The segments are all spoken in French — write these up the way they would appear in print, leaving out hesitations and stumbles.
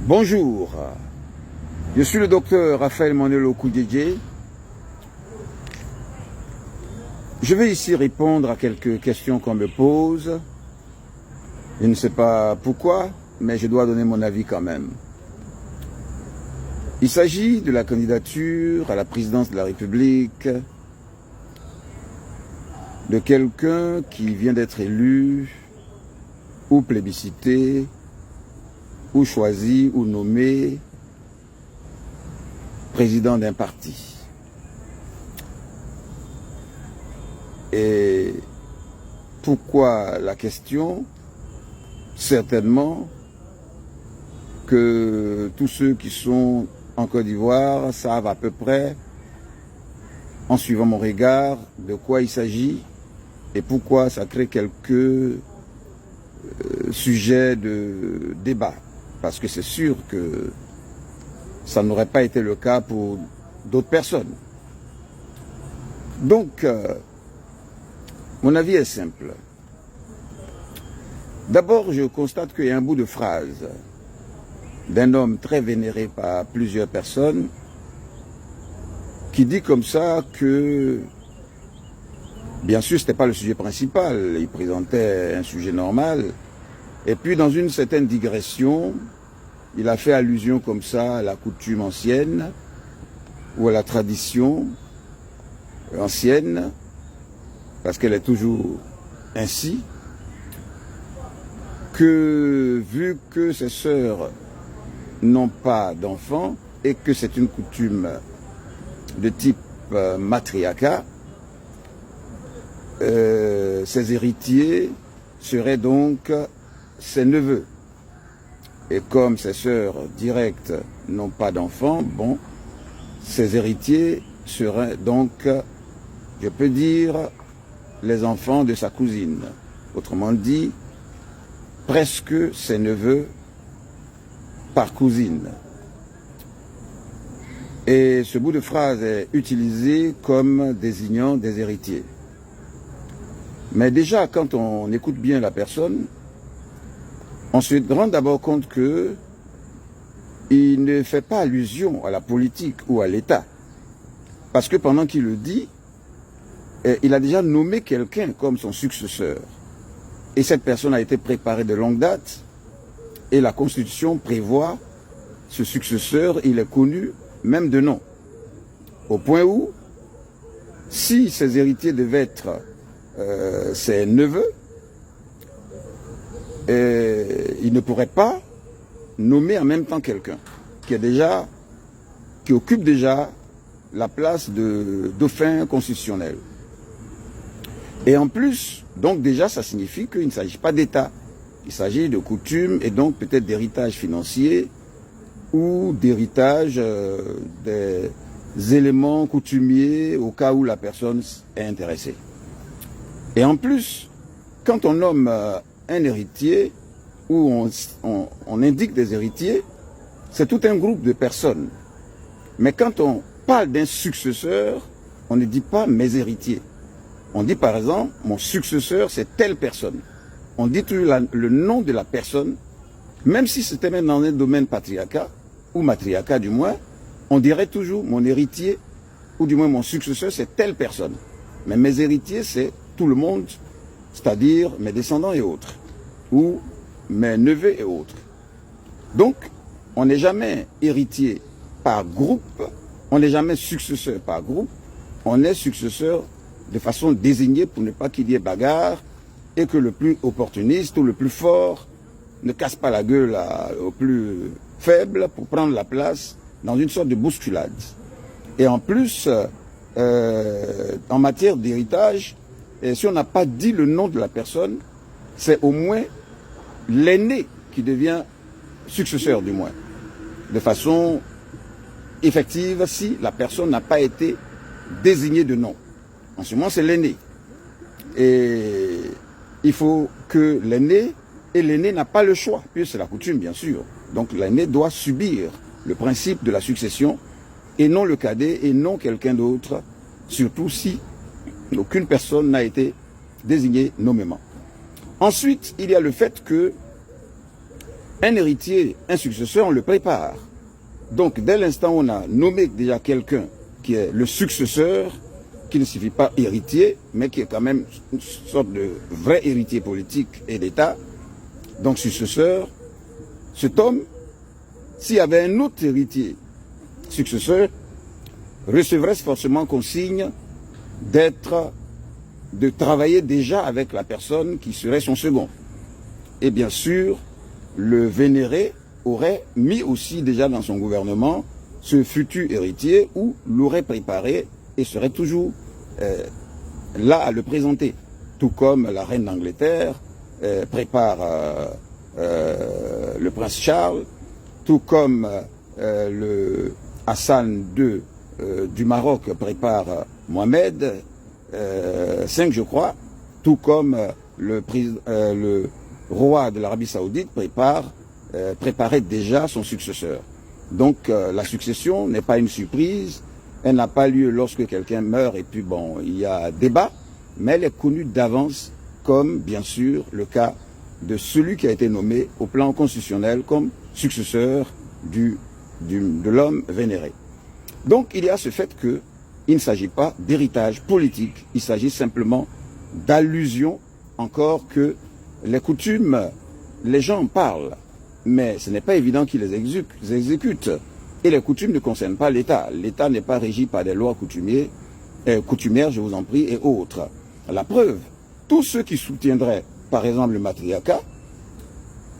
Bonjour, je suis le docteur Raphaël Manelo Koudjedje. Je vais ici répondre à quelques questions qu'on me pose. Je ne sais pas pourquoi, mais je dois donner mon avis quand même. Il s'agit de la candidature à la présidence de la République de quelqu'un qui vient d'être élu ou plébiscité ou choisi ou nommé président d'un parti. Et pourquoi la question? Certainement que tous ceux qui sont en Côte d'Ivoire savent à peu près, en suivant mon regard, de quoi il s'agit et pourquoi ça crée quelques sujets de débat. Parce que c'est sûr que ça n'aurait pas été le cas pour d'autres personnes. Donc, mon avis est simple. D'abord, je constate qu'il y a un bout de phrase d'un homme très vénéré par plusieurs personnes qui dit comme ça que, bien sûr, ce n'était pas le sujet principal, il présentait un sujet normal, et puis dans une certaine digression, il a fait allusion comme ça à la coutume ancienne ou à la tradition ancienne, parce qu'elle est toujours ainsi, que vu que ses sœurs n'ont pas d'enfants et que c'est une coutume de type matriarcat, ses héritiers seraient donc ses neveux. Et comme ses sœurs directes n'ont pas d'enfants, bon, ses héritiers seraient donc, je peux dire, les enfants de sa cousine. Autrement dit, presque ses neveux par cousine. Et ce bout de phrase est utilisé comme désignant des héritiers. Mais déjà, quand on écoute bien la personne, on se rend d'abord compte que il ne fait pas allusion à la politique ou à l'État. Parce que pendant qu'il le dit, il a déjà nommé quelqu'un comme son successeur. Et cette personne a été préparée de longue date. Et la Constitution prévoit ce successeur, il est connu même de nom. Au point où, si ses héritiers devaient être ses neveux, il ne pourrait pas nommer en même temps quelqu'un qui occupe déjà la place de dauphin constitutionnel. Et en plus, donc déjà, ça signifie qu'il ne s'agit pas d'État. Il s'agit de coutumes et donc peut-être d'héritage financier ou d'héritage des éléments coutumiers au cas où la personne est intéressée. Et en plus, quand on nomme un héritier ou on indique des héritiers, c'est tout un groupe de personnes. Mais quand on parle d'un successeur, on ne dit pas mes héritiers. On dit par exemple, mon successeur c'est telle personne. On dit toujours le nom de la personne, même si c'était même dans un domaine patriarcat, ou matriarcat du moins, on dirait toujours mon héritier, ou du moins mon successeur c'est telle personne. Mais mes héritiers c'est tout le monde, c'est-à-dire mes descendants et autres, ou mes neveux et autres. Donc, on n'est jamais héritier par groupe, on n'est jamais successeur par groupe, on est successeur de façon désignée pour ne pas qu'il y ait bagarre et que le plus opportuniste ou le plus fort ne casse pas la gueule au plus faible pour prendre la place dans une sorte de bousculade. Et en plus, en matière d'héritage, si on n'a pas dit le nom de la personne, c'est au moins l'aîné qui devient successeur du moins, de façon effective si la personne n'a pas été désignée de nom. En ce moment, c'est l'aîné. Et il faut que l'aîné, et l'aîné n'a pas le choix, puisque c'est la coutume, bien sûr. Donc l'aîné doit subir le principe de la succession, et non le cadet, et non quelqu'un d'autre, surtout si aucune personne n'a été désignée nommément. Ensuite, il y a le fait que un héritier, un successeur, on le prépare. Donc, dès l'instant où on a nommé déjà quelqu'un qui est le successeur, qui ne suffit pas héritier, mais qui est quand même une sorte de vrai héritier politique et d'État, donc successeur, cet homme, s'il y avait un autre héritier successeur, recevrait forcément consigne de travailler déjà avec la personne qui serait son second. Et bien sûr, le vénéré aurait mis aussi déjà dans son gouvernement ce futur héritier ou l'aurait préparé et serait toujours là à le présenter. Tout comme la reine d'Angleterre prépare le prince Charles, tout comme le Hassan II du Maroc prépare Mohamed V, je crois, tout comme le roi de l'Arabie Saoudite préparait déjà son successeur. Donc la succession n'est pas une surprise, elle n'a pas lieu lorsque quelqu'un meurt et puis bon, il y a débat, mais elle est connue d'avance comme bien sûr le cas de celui qui a été nommé au plan constitutionnel comme successeur de l'homme vénéré. Donc il y a ce fait qu'il ne s'agit pas d'héritage politique, il s'agit simplement d'allusion encore que les coutumes, les gens en parlent, mais ce n'est pas évident qu'ils les exécutent. Et les coutumes ne concernent pas l'État. L'État n'est pas régi par des lois coutumières, je vous en prie, et autres. La preuve, tous ceux qui soutiendraient, par exemple, le matriarcat,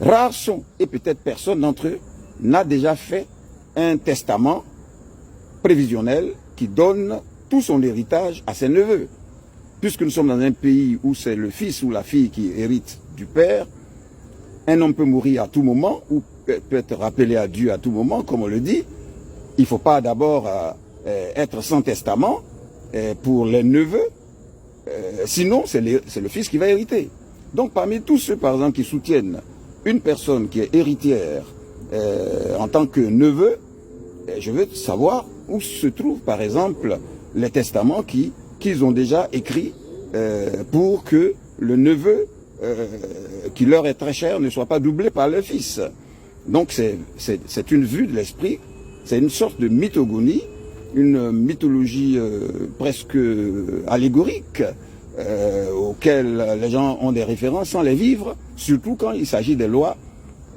rares sont, et peut-être personne d'entre eux, n'a déjà fait un testament prévisionnel qui donne tout son héritage à ses neveux. Puisque nous sommes dans un pays où c'est le fils ou la fille qui hérite du père, un homme peut mourir à tout moment ou peut être rappelé à Dieu à tout moment, comme on le dit. Il ne faut pas d'abord être sans testament pour les neveux, sinon c'est le fils qui va hériter. Donc parmi tous ceux, par exemple, qui soutiennent une personne qui est héritière en tant que neveu, je veux savoir où se trouvent, par exemple, les testaments qu'ils ont déjà écrits pour que le neveu qui leur est très cher ne soit pas doublé par le fils. Donc c'est une vue de l'esprit, c'est une sorte de mythogonie, une mythologie presque allégorique auquel les gens ont des références sans les vivre, surtout quand il s'agit des lois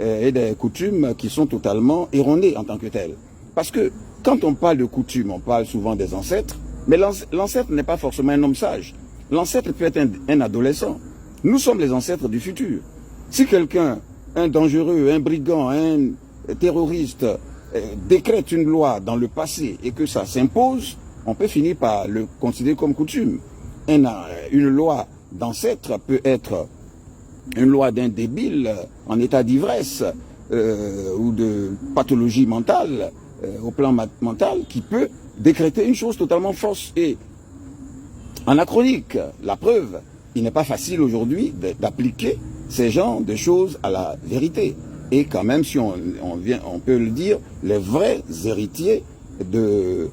et des coutumes qui sont totalement erronées en tant que telles. Parce que quand on parle de coutumes, on parle souvent des ancêtres, mais l'ancêtre n'est pas forcément un homme sage. L'ancêtre peut être un adolescent. Nous sommes les ancêtres du futur. Si quelqu'un, un dangereux, un brigand, un terroriste, décrète une loi dans le passé et que ça s'impose, on peut finir par le considérer comme coutume. Une loi d'ancêtre peut être une loi d'un débile en état d'ivresse ou de pathologie mentale, au plan mental, qui peut décréter une chose totalement fausse et anachronique. La preuve, il n'est pas facile aujourd'hui d'appliquer ces genres de choses à la vérité. Et quand même, si on peut le dire, les vrais héritiers de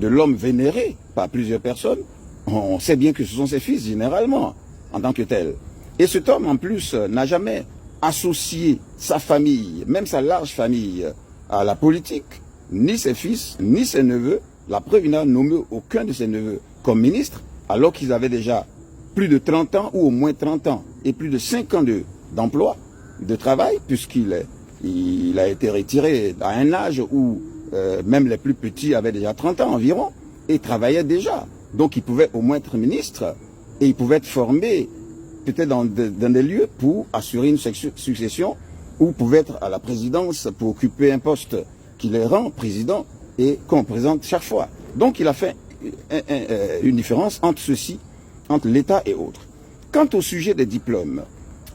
l'homme vénéré par plusieurs personnes, on sait bien que ce sont ses fils, généralement, en tant que tels. Et cet homme, en plus, n'a jamais associé sa famille, même sa large famille, à la politique, ni ses fils, ni ses neveux. La preuve, il n'a nommé aucun de ses neveux comme ministre, alors qu'ils avaient déjà plus de 30 ans, ou au moins 30 ans, et plus de 5 ans d'emploi, de travail, puisqu'il a été retiré à un âge où même les plus petits avaient déjà 30 ans environ, et travaillaient déjà. Donc il pouvait au moins être ministre, et il pouvait être formé peut-être dans des lieux pour assurer une succession, ou pouvait être à la présidence pour occuper un poste qui les rend président et qu'on présente chaque fois. Donc il a fait une différence entre ceci, entre l'État et autres. Quant au sujet des diplômes,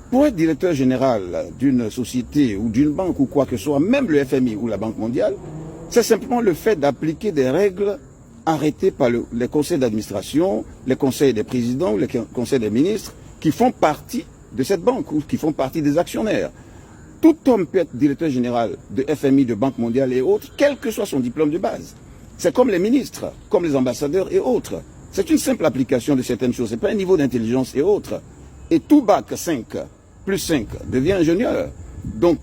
pour être directeur général d'une société ou d'une banque ou quoi que ce soit, même le FMI ou la Banque mondiale, c'est simplement le fait d'appliquer des règles arrêtées par les conseils d'administration, les conseils des présidents ou les conseils des ministres qui font partie de cette banque ou qui font partie des actionnaires. Tout homme peut être directeur général de FMI, de Banque mondiale et autres, quel que soit son diplôme de base. C'est comme les ministres, comme les ambassadeurs et autres. C'est une simple application de certaines choses. Ce n'est pas un niveau d'intelligence et autres. Et tout bac 5 plus 5 devient ingénieur. Donc,